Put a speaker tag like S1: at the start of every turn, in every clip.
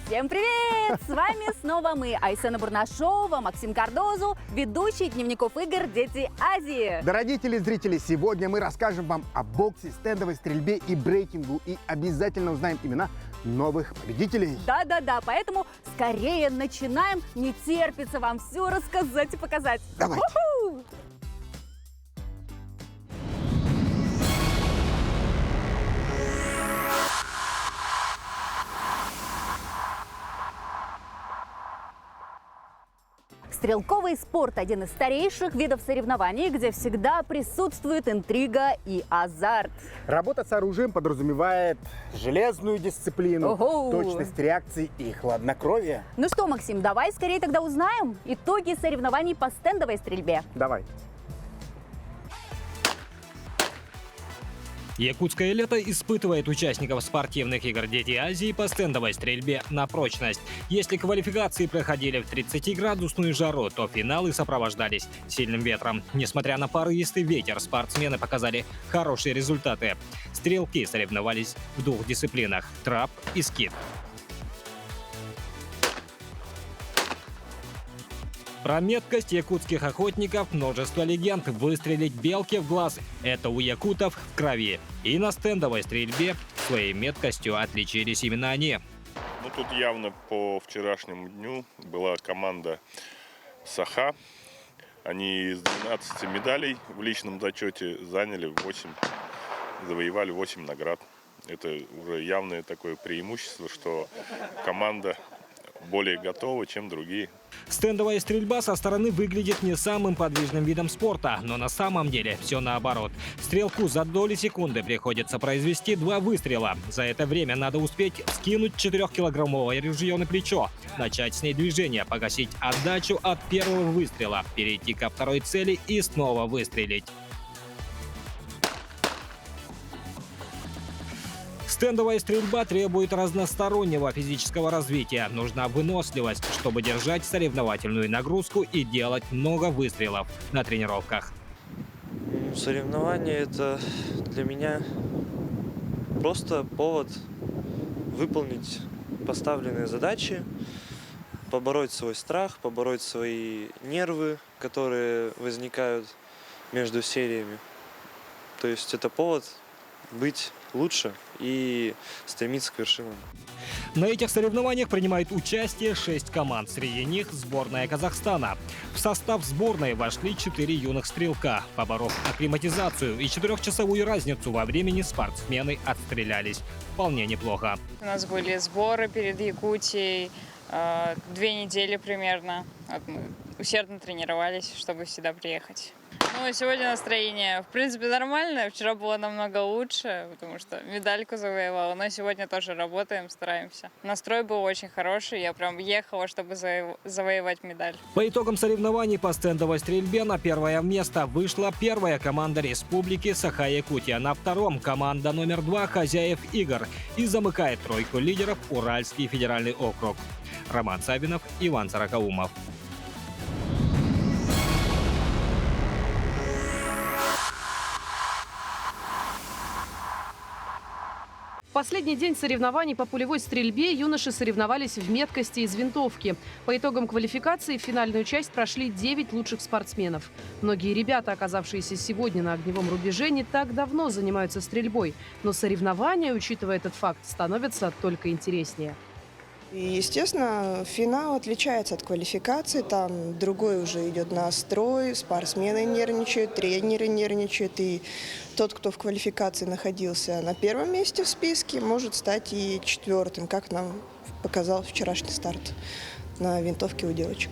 S1: Всем привет! С вами снова мы, Айсена Бурнашова, Максим Кардозу, ведущий дневников игр «Дети Азии».
S2: Да, родители и зрители, сегодня мы расскажем вам о боксе, стендовой стрельбе и брейкингу. И обязательно узнаем имена новых победителей.
S1: Да-да-да, поэтому скорее начинаем. Не терпится вам все рассказать и показать.
S2: Давайте.
S1: У-ху! Стрелковый спорт – один из старейших видов соревнований, где всегда присутствует интрига и азарт.
S2: Работа с оружием подразумевает железную дисциплину,
S1: Ого!
S2: точность реакций и хладнокровие.
S1: Ну что, Максим, давай скорее тогда узнаем итоги соревнований по стендовой стрельбе.
S2: Давай.
S3: Якутское лето испытывает участников спортивных игр «Дети Азии» по стендовой стрельбе на прочность. Если квалификации проходили в 30-градусную жару, то финалы сопровождались сильным ветром. Несмотря на порывистый ветер, спортсмены показали хорошие результаты. Стрелки соревновались в двух дисциплинах – трап и скид. Про меткость якутских охотников множество легенд. Выстрелить белке в глаз – это у якутов в крови. И на стендовой стрельбе своей меткостью отличились именно они.
S4: Ну, тут явно по вчерашнему дню была команда Саха. Они из 12 медалей в личном зачете заняли 8, завоевали 8 наград. Это уже явное такое преимущество, что команда более готова, чем другие.
S3: Стендовая стрельба со стороны выглядит не самым подвижным видом спорта, но на самом деле все наоборот. Стрелку за доли секунды приходится произвести 2 выстрела. За это время надо успеть скинуть 4-килограммовое ружье на плечо, начать с ней движение, погасить отдачу от первого выстрела, перейти ко второй цели и снова выстрелить. Стендовая стрельба требует разностороннего физического развития. Нужна выносливость, чтобы держать соревновательную нагрузку и делать много выстрелов на тренировках.
S5: Соревнования – это для меня просто повод выполнить поставленные задачи, побороть свой страх, побороть свои нервы, которые возникают между сериями. То есть это повод быть лучше и стремиться к вершинам.
S3: На этих соревнованиях принимают участие 6 команд, среди них сборная Казахстана. В состав сборной вошли 4 юных стрелка. Поборов акклиматизацию и 4-часовую разницу во времени, спортсмены отстрелялись вполне неплохо.
S6: У нас были сборы перед Якутией, 2 недели примерно. Вот мы усердно тренировались, чтобы сюда приехать. Ну, сегодня настроение, в принципе, нормальное. Вчера было намного лучше, потому что медальку завоевала. Но сегодня тоже работаем, стараемся. Настрой был очень хороший. Я прям ехала, чтобы завоевать медаль.
S3: По итогам соревнований по стендовой стрельбе на первое место вышла первая команда республики Саха-Якутия. На втором команда номер 2 хозяев игр. И замыкает тройку лидеров Уральский федеральный округ. Роман Сабинов, Иван Сорокаумов.
S7: В последний день соревнований по пулевой стрельбе юноши соревновались в меткости из винтовки. По итогам квалификации в финальную часть прошли 9 лучших спортсменов. Многие ребята, оказавшиеся сегодня на огневом рубеже, не так давно занимаются стрельбой. Но соревнования, учитывая этот факт, становятся только интереснее.
S8: И, естественно, финал отличается от квалификации, там другой уже идет настрой, спортсмены нервничают, тренеры нервничают, и тот, кто в квалификации находился на первом месте в списке, может стать и 4-м, как нам показал вчерашний старт на винтовке у девочек.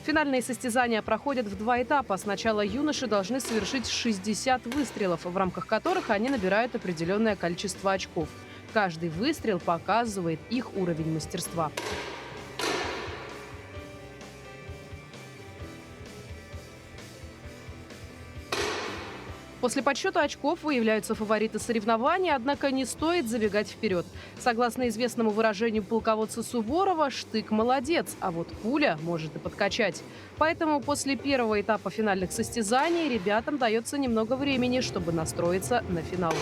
S7: Финальные состязания проходят в 2 этапа. Сначала юноши должны совершить 60 выстрелов, в рамках которых они набирают определенное количество очков. Каждый выстрел показывает их уровень мастерства. После подсчета очков выявляются фавориты соревнований, однако не стоит забегать вперед. Согласно известному выражению полководца Суворова, штык молодец, а вот пуля может и подкачать. Поэтому после первого этапа финальных состязаний ребятам дается немного времени, чтобы настроиться на финал.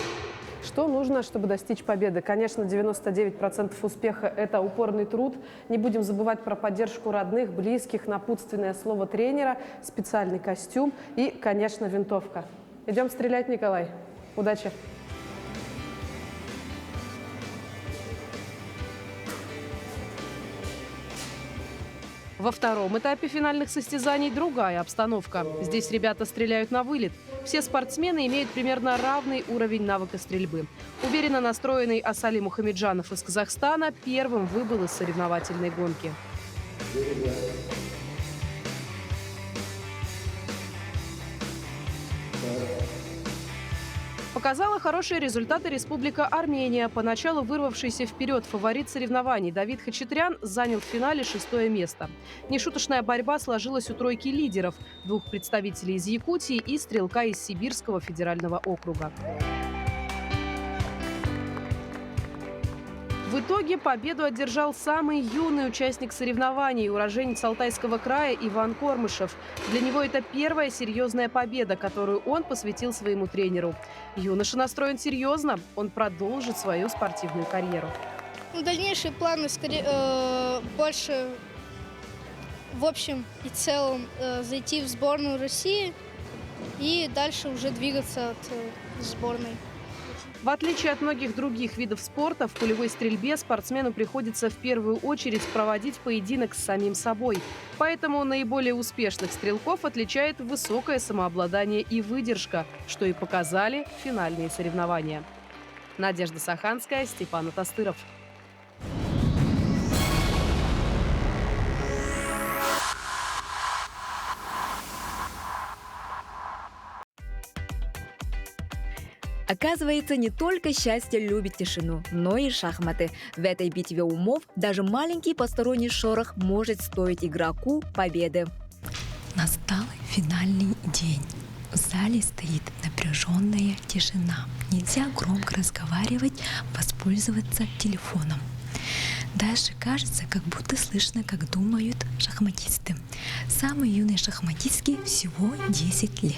S7: Что нужно, чтобы достичь победы? Конечно, 99% успеха – это упорный труд. Не будем забывать про поддержку родных, близких, напутственное слово тренера, специальный костюм и, конечно, винтовка. Идем стрелять, Николай. Удачи! Во втором этапе финальных состязаний другая обстановка. Здесь ребята стреляют на вылет. Все спортсмены имеют примерно равный уровень навыка стрельбы. Уверенно настроенный Асали Мухамеджанов из Казахстана первым выбыл из соревновательной гонки. Показала хорошие результаты Республика Армения. Поначалу вырвавшийся вперед фаворит соревнований Давид Хачатрян занял в финале 6-е место. Нешуточная борьба сложилась у тройки лидеров – 2 представителей из Якутии и стрелка из Сибирского федерального округа. В итоге победу одержал самый юный участник соревнований, уроженец Алтайского края Иван Кормышев. Для него это первая серьезная победа, которую он посвятил своему тренеру. Юноша настроен серьезно, он продолжит свою спортивную карьеру.
S9: Дальнейшие планы больше в общем и целом зайти в сборную России и дальше уже двигаться от сборной.
S7: В отличие от многих других видов спорта, в пулевой стрельбе спортсмену приходится в первую очередь проводить поединок с самим собой. Поэтому наиболее успешных стрелков отличает высокое самообладание и выдержка, что и показали финальные соревнования. Надежда Саханская, Степан Атастыров.
S10: Оказывается, не только счастье любит тишину, но и шахматы. В этой битве умов даже маленький посторонний шорох может стоить игроку победы.
S11: Настал финальный день. В зале стоит напряженная тишина. Нельзя громко разговаривать, воспользоваться телефоном. Даже кажется, как будто слышно, как думают шахматисты. Самой юной шахматистке всего 10 лет.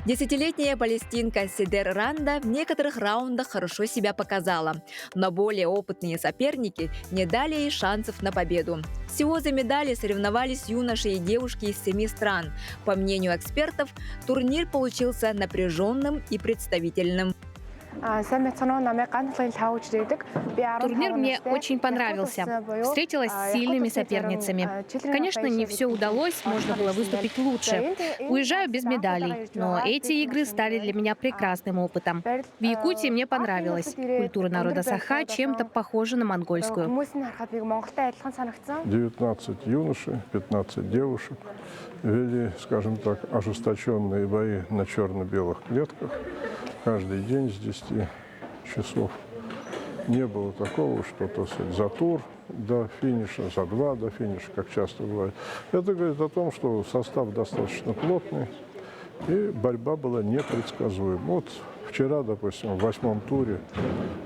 S10: 10-летняя палестинка Седер Ранда в некоторых раундах хорошо себя показала, но более опытные соперники не дали ей шансов на победу. Всего за медали соревновались юноши и девушки из 7 стран. По мнению экспертов, турнир получился напряженным и представительным.
S12: Турнир мне очень понравился. Встретилась с сильными соперницами. Конечно, не все удалось, можно было выступить лучше. Уезжаю без медалей, но эти игры стали для меня прекрасным опытом. В Якутии мне понравилось. Культура народа Саха чем-то похожа на монгольскую.
S13: 19 юношей, 15 девушек вели, скажем так, ожесточенные бои на черно-белых клетках. Каждый день с 10 часов. Не было такого, что, так сказать, за тур до финиша, за 2 до финиша, как часто бывает. Это говорит о том, что состав достаточно плотный, и борьба была непредсказуема. Вот вчера, допустим, в 8-м туре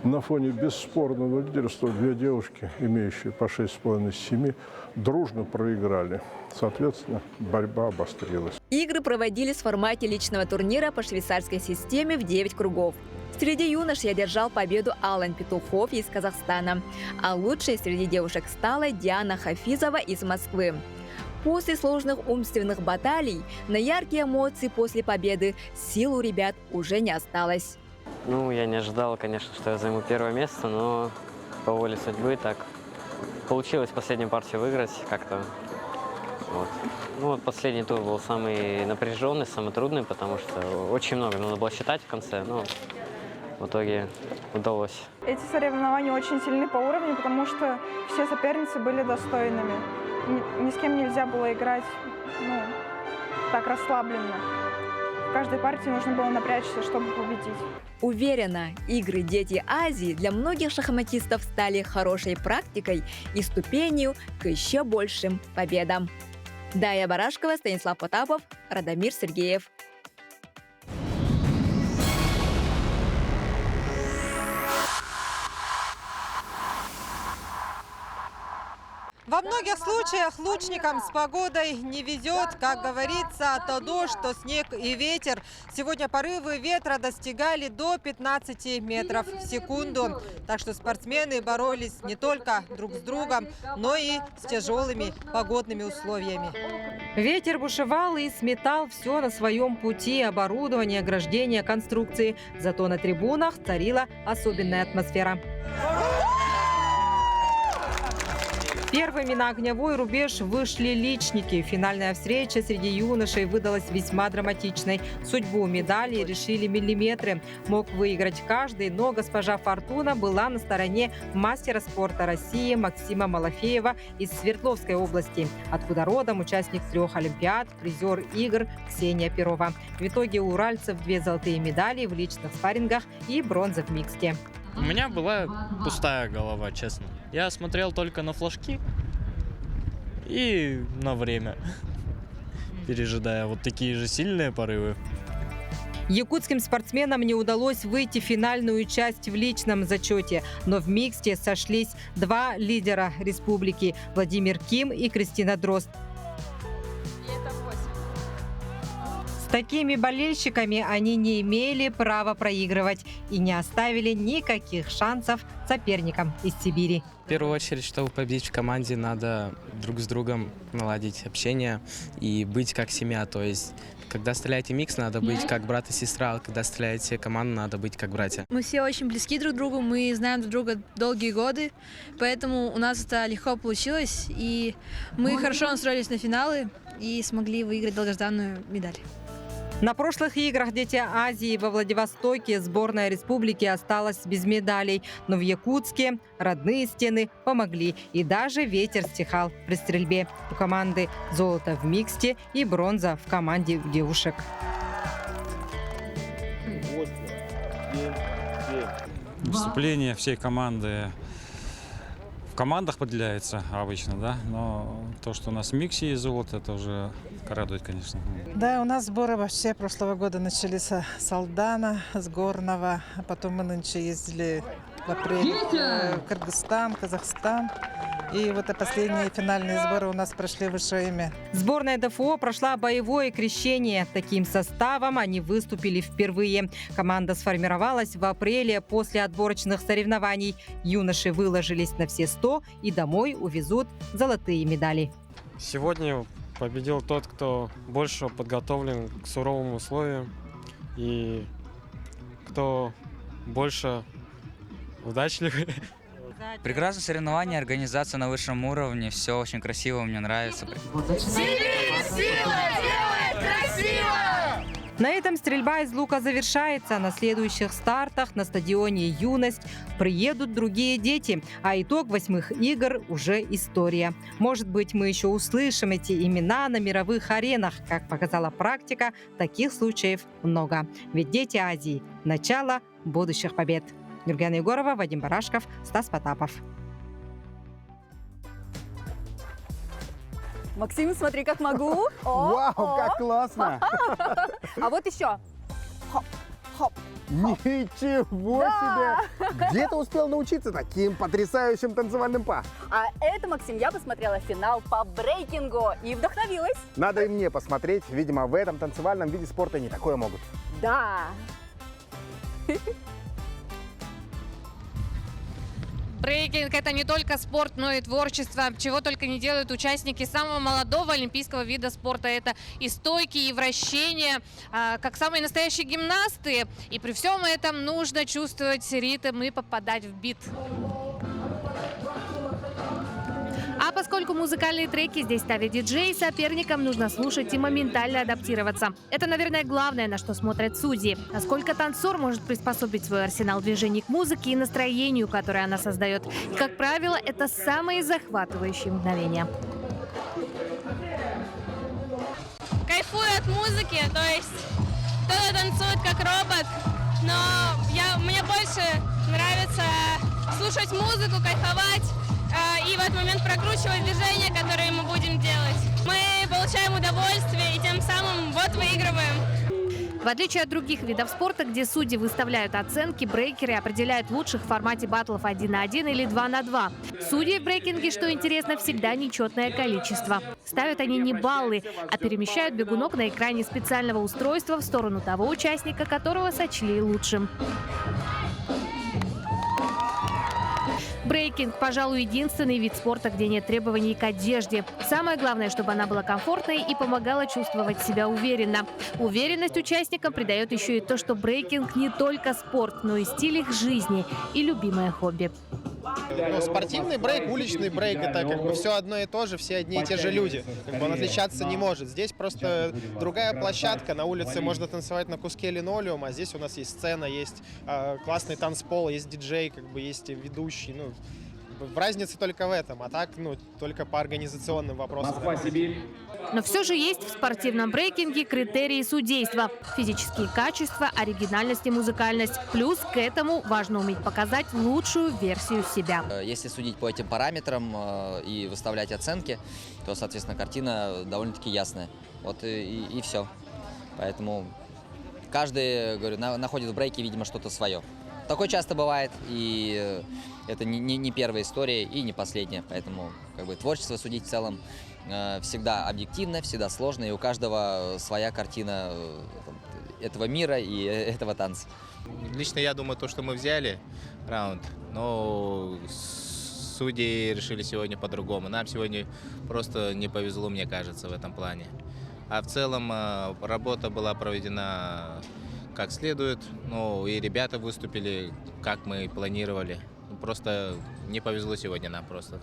S13: на фоне бесспорного лидерства 2 девушки, имеющие по 6,5 из 7, дружно проиграли. Соответственно, борьба обострилась.
S10: Игры проводились в формате личного турнира по швейцарской системе в 9 кругов. Среди юношей одержал победу Алан Петухов из Казахстана, а лучшей среди девушек стала Диана Хафизова из Москвы. После сложных умственных баталий на яркие эмоции после победы сил у ребят уже не осталось.
S14: Я не ожидал, конечно, что я займу первое место, но по воле судьбы так получилось последнюю партию выиграть как-то. Последний тур был самый напряженный, самый трудный, потому что очень много надо было считать в конце, но в итоге удалось.
S15: Эти соревнования очень сильны по уровню, потому что все соперницы были достойными. Ни с кем нельзя было играть так расслабленно. В каждой партии нужно было напрячься, чтобы победить.
S10: Уверена, игры «Дети Азии» для многих шахматистов стали хорошей практикой и ступенью к еще большим победам. Дая Барашкова, Станислав Потапов, Радомир Сергеев.
S16: Во многих случаях лучникам с погодой не везет. Как говорится, то дождь, то снег и ветер. Сегодня порывы ветра достигали до 15 метров в секунду. Так что спортсмены боролись не только друг с другом, но и с тяжелыми погодными условиями. Ветер бушевал и сметал все на своем пути: оборудование, ограждение, конструкции. Зато на трибунах царила особенная атмосфера. Первыми на огневой рубеж вышли личники. Финальная встреча среди юношей выдалась весьма драматичной. Судьбу медали решили миллиметры. Мог выиграть каждый, но госпожа Фортуна была на стороне мастера спорта России Максима Малафеева из Свердловской области, откуда родом участник 3 олимпиад, призер игр Ксения Перова. В итоге у уральцев 2 золотые медали в личных спаррингах и бронза в миксте.
S17: У меня была пустая голова, честно. Я смотрел только на флажки и на время, пережидая вот такие же сильные порывы.
S16: Якутским спортсменам не удалось выйти в финальную часть в личном зачете, но в миксте сошлись 2 лидера республики – Владимир Ким и Кристина Дрозд. С такими болельщиками они не имели права проигрывать и не оставили никаких шансов соперникам из Сибири.
S18: В первую очередь, чтобы победить в команде, надо друг с другом наладить общение и быть как семья. То есть, когда стреляете микс, надо быть как брат и сестра, а когда стреляете команду, надо быть как братья.
S19: Мы все очень близки друг к другу, мы знаем друг друга долгие годы, поэтому у нас это легко получилось, и мы хорошо настроились на финалы и смогли выиграть долгожданную медаль.
S16: На прошлых играх «Дети Азии» во Владивостоке сборная республики осталась без медалей. Но в Якутске родные стены помогли. И даже ветер стихал при стрельбе. У команды золото в миксте и бронза в команде девушек.
S20: Выступление всей команды в командах поделяется обычно, да, но то, что у нас в миксе есть золото, это уже радует, конечно.
S21: Да, у нас сборы вообще прошлого года начались с Алдана, с Горного, а потом мы нынче ездили в апреле в Кыргызстан, Казахстан. И вот последние финальные сборы у нас прошли в Ишиме.
S16: Сборная ДФО прошла боевое крещение. Таким составом они выступили впервые. Команда сформировалась в апреле после отборочных соревнований. Юноши выложились на все 100 и домой увезут золотые медали.
S22: Сегодня победил тот, кто больше подготовлен к суровым условиям и кто больше удачливый.
S23: Прекрасное соревнование, организация на высшем уровне, все очень красиво, мне нравится.
S24: Сибирь сила делает красиво!
S16: На этом стрельба из лука завершается. На следующих стартах на стадионе «Юность» приедут другие дети, а итог 8-х игр уже история. Может быть, мы еще услышим эти имена на мировых аренах. Как показала практика, таких случаев много. Ведь «Дети Азии» – начало будущих побед. Нургена Егорова, Вадим Барашков, Стас Потапов.
S1: Максим, смотри, как могу.
S2: Вау, как классно!
S1: А вот еще. Хоп, хоп.
S2: Ничего себе! Где ты успел научиться таким потрясающим танцевальным па?
S1: А это, Максим, я посмотрела финал по брейкингу и вдохновилась.
S2: Надо и мне посмотреть. Видимо, в этом танцевальном виде спорта не такое могут.
S1: Да.
S25: Брейкинг – это не только спорт, но и творчество. Чего только не делают участники самого молодого олимпийского вида спорта. Это и стойки, и вращения, как самые настоящие гимнасты. И при всем этом нужно чувствовать ритм и попадать в бит.
S12: А поскольку музыкальные треки здесь ставит диджей, соперникам нужно слушать и моментально адаптироваться. Это, наверное, главное, на что смотрят судьи. Насколько танцор может приспособить свой арсенал движений к музыке и настроению, которое она создает. И, как правило, это самые захватывающие мгновения.
S25: Кайфую от музыки, то есть кто-то танцует как робот, но мне больше нравится слушать музыку, кайфовать. И в этот момент прокручивать движения, которые мы будем делать. Мы получаем удовольствие и тем самым вот выигрываем.
S12: В отличие от других видов спорта, где судьи выставляют оценки, брейкеры определяют лучших в формате баттлов 1 на 1 или 2 на 2. Судьи в брейкинге, что интересно, всегда нечетное количество. Ставят они не баллы, а перемещают бегунок на экране специального устройства в сторону того участника, которого сочли лучшим. Брейкинг, пожалуй, единственный вид спорта, где нет требований к одежде. Самое главное, чтобы она была комфортной и помогала чувствовать себя уверенно. Уверенность участникам придает еще и то, что брейкинг не только спорт, но и стиль их жизни и любимое хобби.
S3: Спортивный брейк, уличный брейк — это как бы все одно и то же, все одни и те же люди. Как бы он отличаться не может. Здесь просто другая площадка, на улице можно танцевать на куске линолеума, а здесь у нас есть сцена, есть классный танцпол, есть диджей, как бы есть ведущий. Ну, разница только в этом, а так, только по организационным вопросам.
S12: Но все же есть в спортивном брейкинге критерии судейства. Физические качества, оригинальность и музыкальность. Плюс к этому важно уметь показать лучшую версию себя.
S4: Если судить по этим параметрам и выставлять оценки, то, соответственно, картина довольно-таки ясная. Вот и все. Поэтому каждый, говорю, находит в брейке, видимо, что-то свое. Такое часто бывает, и это не первая история и не последняя. Поэтому как бы творчество судить в целом всегда объективно, всегда сложно, и у каждого своя картина этого мира и этого танца.
S5: Лично я думаю, то, что мы взяли раунд, но судьи решили сегодня по-другому. Нам сегодня просто не повезло, мне кажется, в этом плане. А в целом работа была проведена как следует, и ребята выступили, как мы планировали. Просто не повезло сегодня нам просто.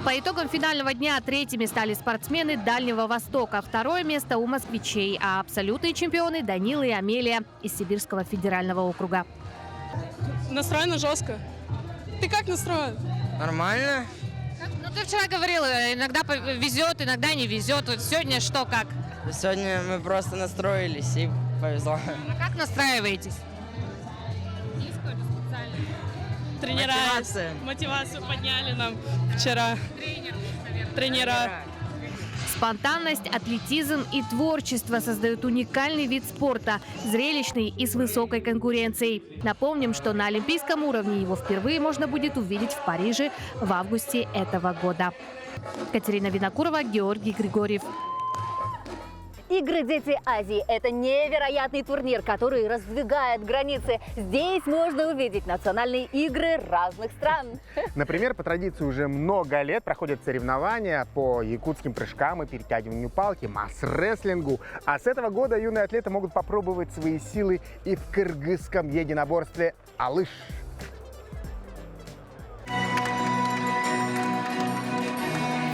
S12: По итогам финального дня третьими стали спортсмены Дальнего Востока. Второе место у москвичей, а абсолютные чемпионы Данила и Амелия из Сибирского федерального округа.
S6: Настроена жестко. Ты как настроен? Нормально.
S25: Ты вчера говорила, иногда везет, иногда не везет. Вот сегодня что, как?
S6: Сегодня мы просто настроились и повезло.
S25: А как настраиваетесь?
S6: Тренера. Мотивацию подняли нам вчера. Тренера.
S12: Спонтанность, атлетизм и творчество создают уникальный вид спорта, зрелищный и с высокой конкуренцией. Напомним, что на олимпийском уровне его впервые можно будет увидеть в Париже в августе этого года. Катерина Винокурова, Георгий Григорьев.
S1: Игры «Дети Азии» – это невероятный турнир, который раздвигает границы. Здесь можно увидеть национальные игры разных стран.
S2: Например, по традиции уже много лет проходят соревнования по якутским прыжкам и перетягиванию палки, масс-рестлингу. А с этого года юные атлеты могут попробовать свои силы и в кыргызском единоборстве «Алыш».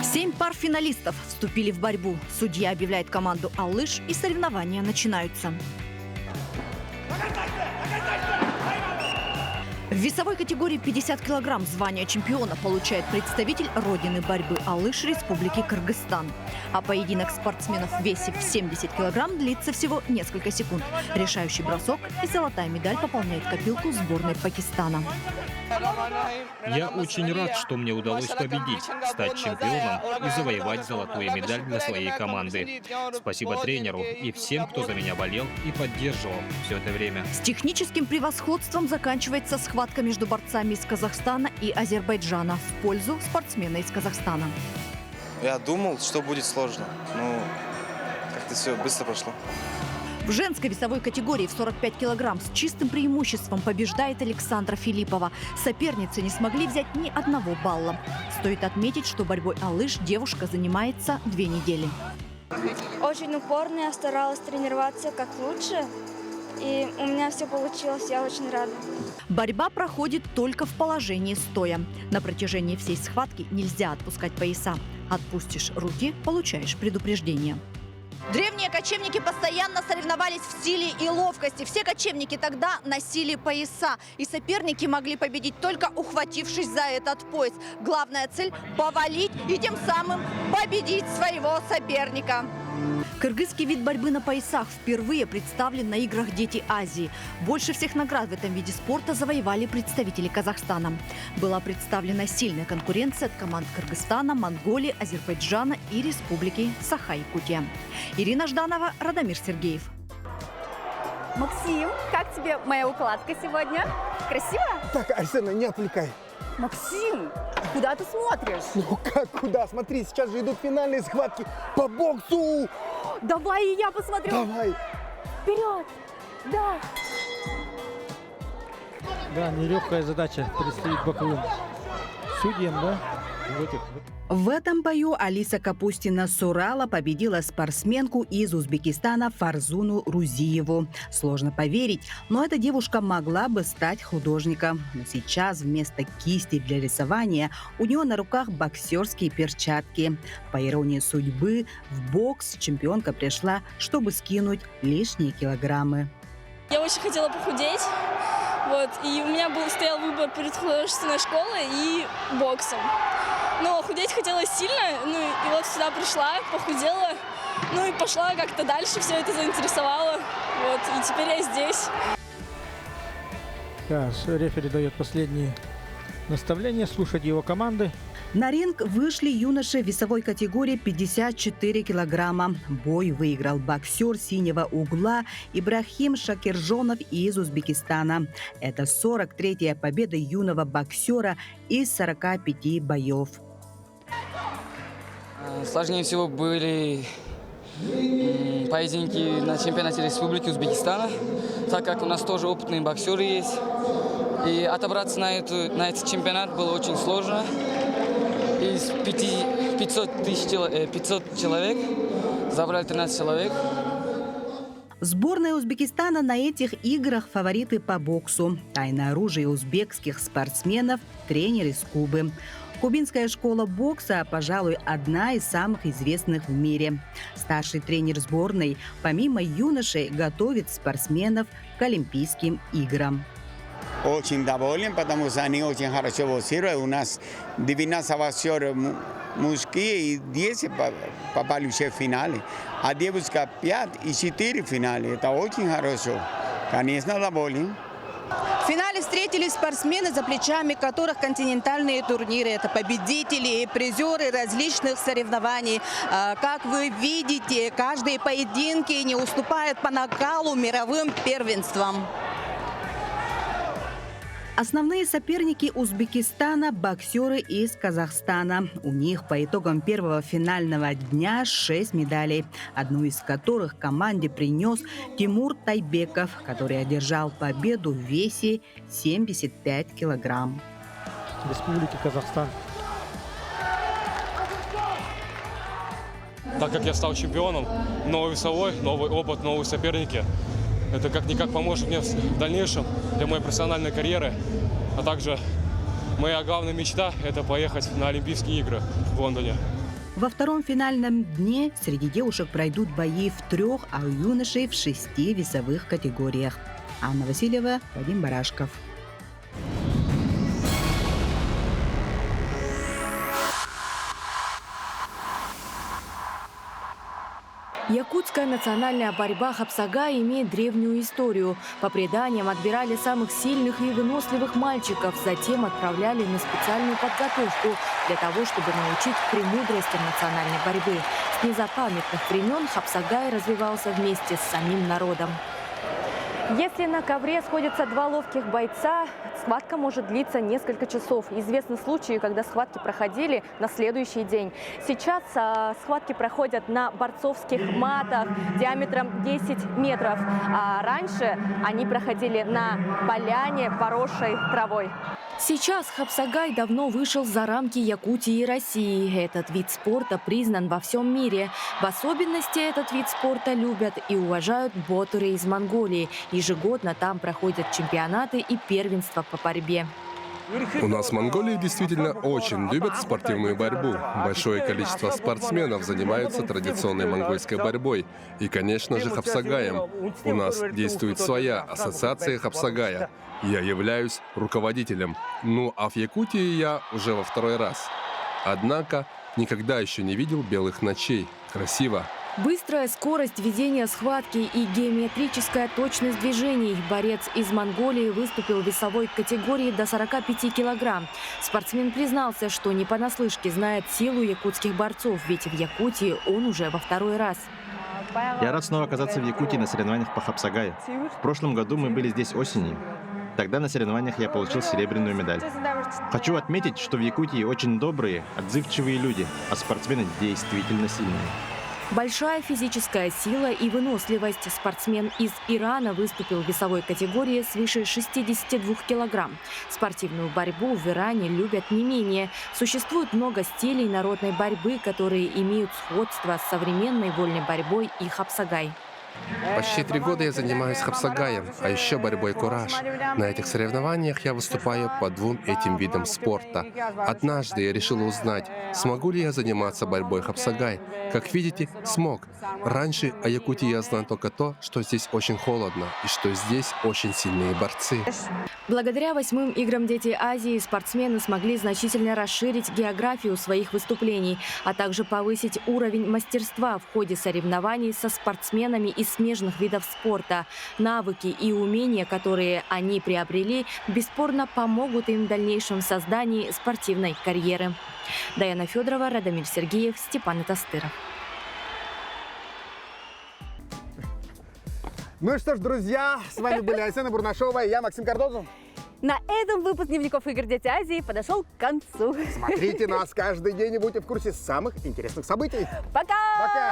S8: Семь пар финалистов вступили в борьбу. Судья объявляет команду «Алыш», и соревнования начинаются. В весовой категории 50 килограмм звание чемпиона получает представитель родины борьбы «Алыш» Республики Кыргызстан. А поединок спортсменов в весе в 70 килограмм длится всего несколько секунд. Решающий бросок и золотая медаль пополняет копилку сборной Пакистана.
S26: Я очень рад, что мне удалось победить, стать чемпионом и завоевать золотую медаль для своей команды. Спасибо тренеру и всем, кто за меня болел и поддерживал все это время.
S8: С техническим превосходством заканчивается схватка между борцами из Казахстана и Азербайджана в пользу спортсмена из Казахстана.
S27: Я думал, что будет сложно, но как-то все быстро прошло.
S8: В женской весовой категории в 45 килограмм с чистым преимуществом побеждает Александра Филиппова. Соперницы не смогли взять ни одного балла. Стоит отметить, что борьбой «Алыш» девушка занимается 2 недели.
S28: Очень упорно, я старалась тренироваться как лучше. И у меня все получилось, я очень рада.
S8: Борьба проходит только в положении стоя. На протяжении всей схватки нельзя отпускать пояса. Отпустишь руки – получаешь предупреждение. Древние кочевники постоянно соревновались в силе и ловкости. Все кочевники тогда носили пояса. И соперники могли победить, только ухватившись за этот пояс. Главная цель – повалить и тем самым победить своего соперника. Кыргызский вид борьбы на поясах впервые представлен на играх «Дети Азии». Больше всех наград в этом виде спорта завоевали представители Казахстана. Была представлена сильная конкуренция от команд Кыргызстана, Монголии, Азербайджана и Республики Саха-Якутия. Ирина Жданова, Радомир Сергеев.
S1: Максим, как тебе моя укладка сегодня? Красиво?
S2: Так, Арсена, не отвлекай.
S1: Максим, куда ты смотришь?
S2: Ну как куда? Смотри, сейчас же идут финальные схватки по боксу.
S1: Давай и я посмотрю.
S2: Давай.
S1: Вперед. Да.
S7: Да, нелегкая задача предстоит боковым судьям, да?
S8: В этом бою Алиса Капустина с Урала победила спортсменку из Узбекистана Фарзуну Рузиеву. Сложно поверить, но эта девушка могла бы стать художником. Но сейчас вместо кисти для рисования у нее на руках боксерские перчатки. По иронии судьбы, в бокс чемпионка пришла, чтобы скинуть лишние килограммы.
S28: Я очень хотела похудеть, и у меня стоял выбор перед художественной школой и боксом. Но худеть хотелось сильно, и вот сюда пришла, похудела, и пошла как-то дальше, все это заинтересовало, и теперь я здесь.
S7: Да, рефери дает последние наставления, слушать его команды.
S8: На ринг вышли юноши весовой категории 54 килограмма. Бой выиграл боксер синего угла Ибрахим Шакиржонов из Узбекистана. Это 43-я победа юного боксера из 45 боев.
S6: Сложнее всего были поединки на чемпионате Республики Узбекистана, так как у нас тоже опытные боксеры есть. И отобраться на этот чемпионат было очень сложно. Из 500 человек забрали 13 человек.
S8: Сборная Узбекистана на этих играх фавориты по боксу. Тайное оружие узбекских спортсменов – тренер из Кубы. Кубинская школа бокса, пожалуй, одна из самых известных в мире. Старший тренер сборной, помимо юношей, готовит спортсменов к Олимпийским играм.
S9: Очень доволен, потому что они очень хорошо боксируют. У нас 12 боксеров мужские и 10 попали в финале. А девушка 5 и 4 в финале. Это очень хорошо. Конечно, доволен.
S8: В финале встретились спортсмены, за плечами которых континентальные турниры. Это победители и призеры различных соревнований. Как вы видите, каждые поединки не уступают по накалу мировым первенствам. Основные соперники Узбекистана – боксеры из Казахстана. У них по итогам первого финального дня 6 медалей, одну из которых команде принес Тимур Тайбеков, который одержал победу в весе 75 килограмм.
S7: Республики Казахстан.
S22: Так как я стал чемпионом, новый весовой, новый опыт, новые соперники. Это как-никак поможет мне в дальнейшем для моей профессиональной карьеры. А также моя главная мечта – это поехать на Олимпийские игры в Лондоне.
S8: Во втором финальном дне среди девушек пройдут бои в 3, а у юношей в 6 весовых категориях. Анна Васильева, Вадим Барашков.
S10: Якутская национальная борьба хапсагай имеет древнюю историю. По преданиям, отбирали самых сильных и выносливых мальчиков, затем отправляли на специальную подготовку для того, чтобы научить премудростям национальной борьбы. С незапамятных времен хапсагай развивался вместе с самим народом. Если на ковре сходятся 2 ловких бойца, схватка может длиться несколько часов. Известны случаи, когда схватки проходили на следующий день. Сейчас схватки проходят на борцовских матах диаметром 10 метров. А раньше они проходили на поляне, поросшей травой. Сейчас хапсагай давно вышел за рамки Якутии и России. Этот вид спорта признан во всем мире. В особенности этот вид спорта любят и уважают ботеры из Монголии. Ежегодно там проходят чемпионаты и первенства по борьбе.
S11: У нас в Монголии действительно очень любят спортивную борьбу. Большое количество спортсменов занимаются традиционной монгольской борьбой. И, конечно же, хапсагаем. У нас действует своя ассоциация хапсагая. Я являюсь руководителем. Ну а в Якутии я уже во 2-й раз. Однако никогда еще не видел белых ночей. Красиво.
S10: Быстрая скорость ведения схватки и геометрическая точность движений. Борец из Монголии выступил в весовой категории до 45 килограмм. Спортсмен признался, что не понаслышке знает силу якутских борцов, ведь в Якутии он уже во 2-й раз.
S13: Я рад снова оказаться в Якутии на соревнованиях по хапсагаю. В прошлом году мы были здесь осенью. Тогда на соревнованиях я получил серебряную медаль. Хочу отметить, что в Якутии очень добрые, отзывчивые люди, а спортсмены действительно сильные.
S10: Большая физическая сила и выносливость. Спортсмен из Ирана выступил в весовой категории свыше 62 килограмм. Спортивную борьбу в Иране любят не менее. Существует много стилей народной борьбы, которые имеют сходство с современной вольной борьбой и хапсагай.
S11: Почти 3 года я занимаюсь хапсагаем, а еще борьбой кураж. На этих соревнованиях я выступаю по 2 этим видам спорта. Однажды я решил узнать, смогу ли я заниматься борьбой хапсагай. Как видите, смог. Раньше о Якутии я знал только то, что здесь очень холодно и что здесь очень сильные борцы.
S10: Благодаря 8-м играм «Дети Азии» спортсмены смогли значительно расширить географию своих выступлений, а также повысить уровень мастерства в ходе соревнований со спортсменами из смежных видов спорта. Навыки и умения, которые они приобрели, бесспорно помогут им в дальнейшем создании спортивной карьеры. Даяна Федорова, Радомир Сергеев, Степан Тастыров.
S2: Ну и что ж, друзья, с вами были Айсена Бурнашова и я, Максим Кардозу.
S1: На этом выпуск дневников игр «Дети Азии» подошел к концу.
S2: Смотрите нас каждый день и будьте в курсе самых интересных событий.
S1: Пока!
S2: Пока!